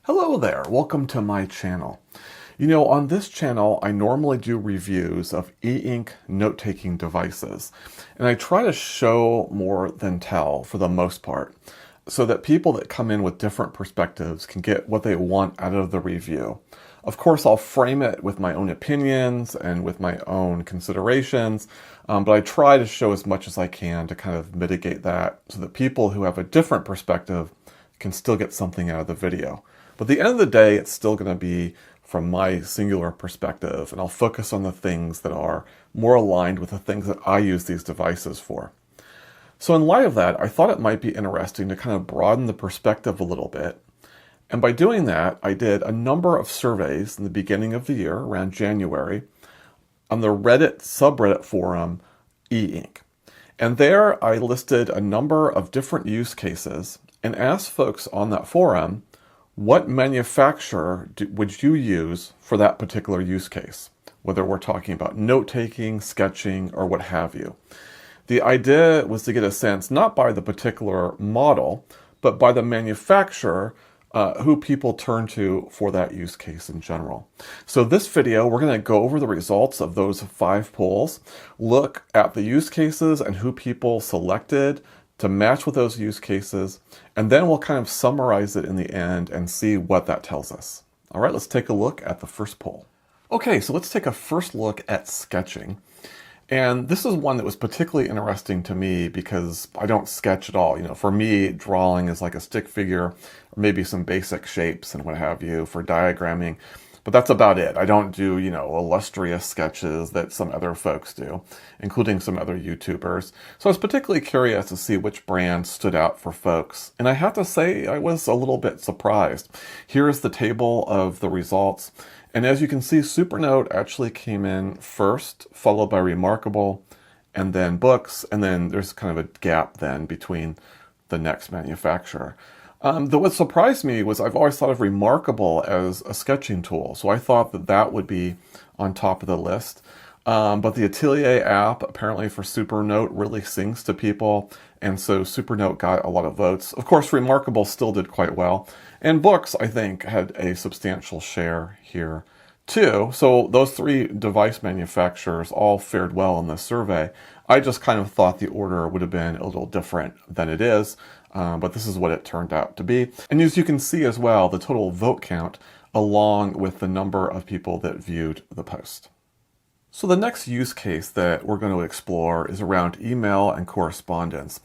Hello there, welcome to my channel. On this channel, I normally do reviews of e-ink note-taking devices, and I try to show more than tell for the most part, so that people that come in with different perspectives can get what they want out of the review. Of course, I'll frame it with my own opinions and with my own considerations, but I try to show as much as I can to kind of mitigate that so that people who have a different perspective can still get something out of the video. But at the end of the day, it's still going to be from my singular perspective, and I'll focus on the things that are more aligned with the things that I use these devices for. So in light of that, I thought it might be interesting to kind of broaden the perspective a little bit. And by doing that, I did a number of surveys in the beginning of the year, around January, on the Reddit subreddit forum, e-ink. And there I listed a number of different use cases and asked folks on that forum, what manufacturer would you use for that particular use case? Whether we're talking about note-taking, sketching, or what have you. The idea was to get a sense, not by the particular model, but by the manufacturer who people turn to for that use case in general. So this video, we're going to go over the results of those 5 polls, look at the use cases and who people selected to match with those use cases, and then we'll kind of summarize it in the end and see what that tells us. All right, let's take a look at the first poll. Okay, so let's take a first look at sketching. And this is one that was particularly interesting to me because I don't sketch at all. For me, drawing is like a stick figure, or maybe some basic shapes and what have you for diagramming. But that's about it. I don't do, illustrious sketches that some other folks do, including some other YouTubers. So I was particularly curious to see which brand stood out for folks. And I have to say, I was a little bit surprised. Here's the table of the results. And as you can see, Supernote actually came in first, followed by Remarkable, and then Books. And then there's kind of a gap then between the next manufacturer. What surprised me was I've always thought of Remarkable as a sketching tool, so I thought that that would be on top of the list. But the Atelier app, apparently for Supernote, really sings to people, and so Supernote got a lot of votes. Of course, Remarkable still did quite well, and Books, I think, had a substantial share here too. So those 3 device manufacturers all fared well in this survey. I just kind of thought the order would have been a little different than it is. But this is what it turned out to be. And as you can see as well, the total vote count along with the number of people that viewed the post. So the next use case that we're going to explore is around email and correspondence.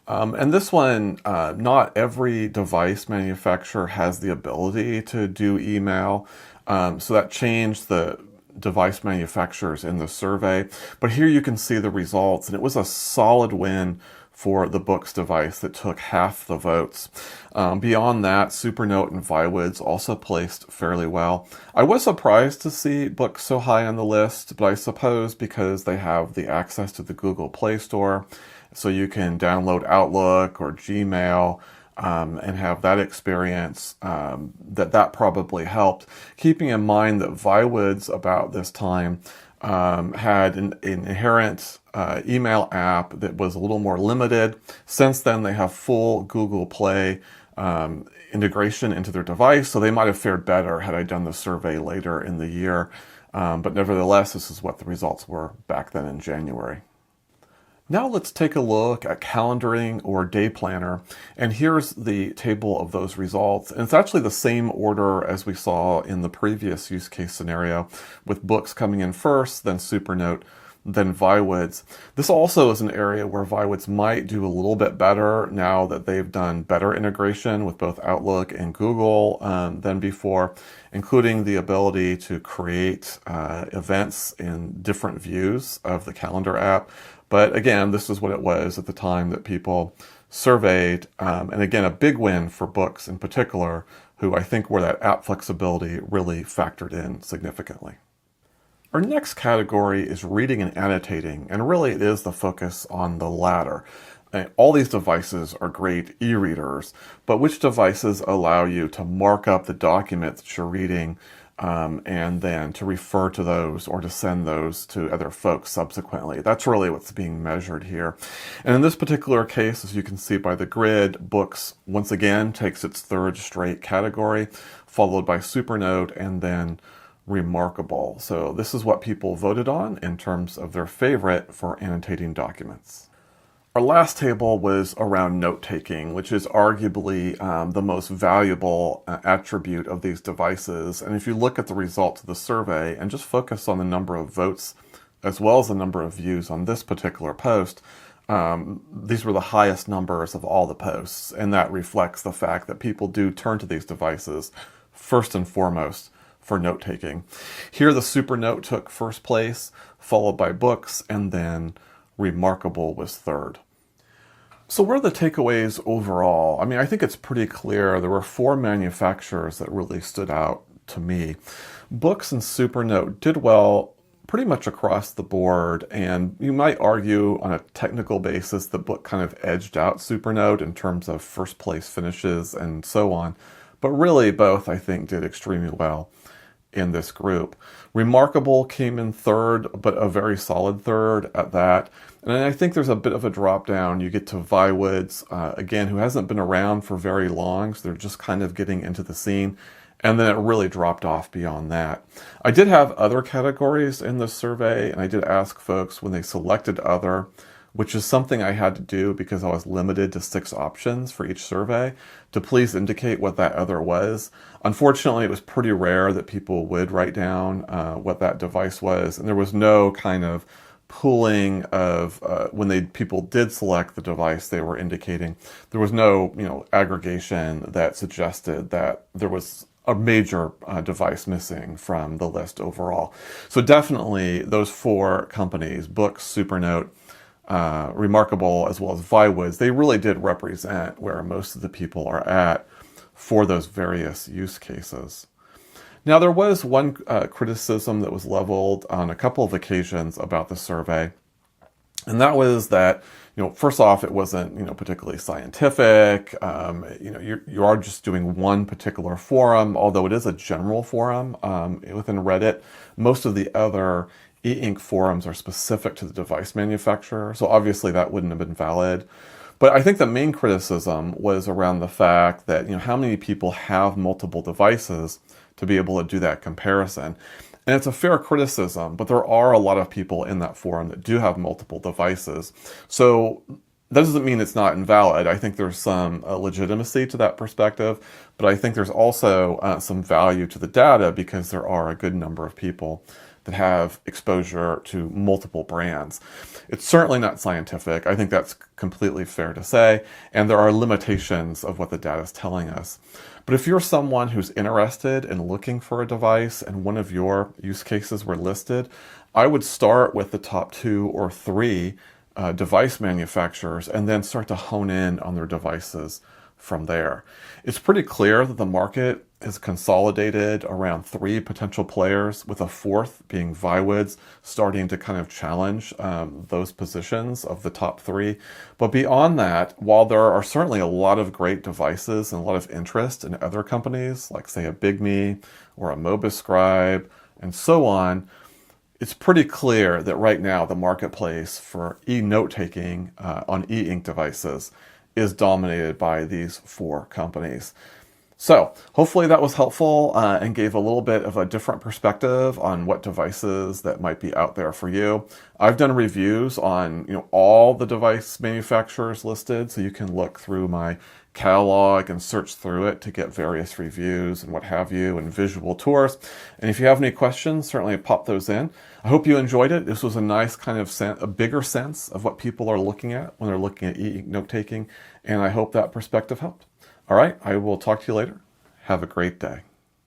And this one, not every device manufacturer has the ability to do email. So that changed the device manufacturers in the survey. But here you can see the results, and it was a solid win for the Books device that took half the votes. Beyond that, Supernote and Viwoods also placed fairly well. I was surprised to see Books so high on the list, but I suppose because they have the access to the Google Play Store, so you can download Outlook or Gmail and have that experience, that probably helped. Keeping in mind that Viwoods about this time had an inherent email app that was a little more limited. Since then, they have full Google Play integration into their device, so they might have fared better had I done the survey later in the year. But nevertheless, this is what the results were back then in January. Now let's take a look at calendaring or day planner, and here's the table of those results. And it's actually the same order as we saw in the previous use case scenario, with Books coming in first, then Supernote, then Viwoods. This also is an area where Viwoods might do a little bit better now that they've done better integration with both Outlook and Google than before, including the ability to create events in different views of the calendar app. But again, this is what it was at the time that people surveyed. And again, a big win for Books in particular, who I think where that app flexibility really factored in significantly. Our next category is reading and annotating, and really it is the focus on the latter. All these devices are great e-readers, but which devices allow you to mark up the document that you're reading and then to refer to those or to send those to other folks subsequently. That's really what's being measured here. And in this particular case, as you can see by the grid, books once again takes its third straight category, followed by Supernote and then Remarkable. So this is what people voted on in terms of their favorite for annotating documents. Our last table was around note-taking, which is arguably the most valuable attribute of these devices. And if you look at the results of the survey and just focus on the number of votes as well as the number of views on this particular post, these were the highest numbers of all the posts. And that reflects the fact that people do turn to these devices first and foremost for note-taking. Here the Supernote took first place, followed by Books, and then Remarkable was third. So what are the takeaways overall? I mean, I think it's pretty clear. There were 4 manufacturers that really stood out to me. Books and Supernote did well pretty much across the board, and you might argue on a technical basis the book kind of edged out Supernote in terms of first place finishes and so on. But really both, I think, did extremely well in this group. Remarkable came in third, but a very solid third at that. And I think there's a bit of a drop down. You get to Viwoods, again, who hasn't been around for very long, so they're just kind of getting into the scene. And then it really dropped off beyond that. I did have other categories in this survey, and I did ask folks when they selected other, which is something I had to do because I was limited to 6 options for each survey, to please indicate what that other was. Unfortunately, it was pretty rare that people would write down what that device was, and there was no kind of pooling of when people did select the device they were indicating. There was no aggregation that suggested that there was a major device missing from the list overall. So definitely those 4 companies, Books, Supernote, Remarkable, as well as Viwoods, they really did represent where most of the people are at for those various use cases. Now, there was one criticism that was leveled on a couple of occasions about the survey, and that was that, first off, it wasn't, particularly scientific. You are just doing one particular forum, although it is a general forum within Reddit. Most of the other E-Ink forums are specific to the device manufacturer, so obviously that wouldn't have been valid. But I think the main criticism was around the fact that, how many people have multiple devices to be able to do that comparison. And it's a fair criticism, but there are a lot of people in that forum that do have multiple devices. So that doesn't mean it's not invalid. I think there's some legitimacy to that perspective, but I think there's also some value to the data because there are a good number of people that have exposure to multiple brands. It's certainly not scientific. I think that's completely fair to say, and there are limitations of what the data is telling us. But if you're someone who's interested in looking for a device and one of your use cases were listed, I would start with the top 2 or 3 device manufacturers and then start to hone in on their devices from there. It's pretty clear that the market is consolidated around 3 potential players, with a 4th being Viwoods starting to kind of challenge those positions of the top 3. But beyond that, while there are certainly a lot of great devices and a lot of interest in other companies, like say a BigMe or a MobiScribe and so on, it's pretty clear that right now the marketplace for e-note-taking on e-ink devices is dominated by these 4 companies. So hopefully that was helpful and gave a little bit of a different perspective on what devices that might be out there for you. I've done reviews on all the device manufacturers listed, so you can look through my catalog and search through it to get various reviews and what have you, and visual tours. And if you have any questions, certainly pop those in. I hope you enjoyed it. This was a nice kind of a bigger sense of what people are looking at when they're looking at e-ink note-taking, and I hope that perspective helped. All right, I will talk to you later. Have a great day.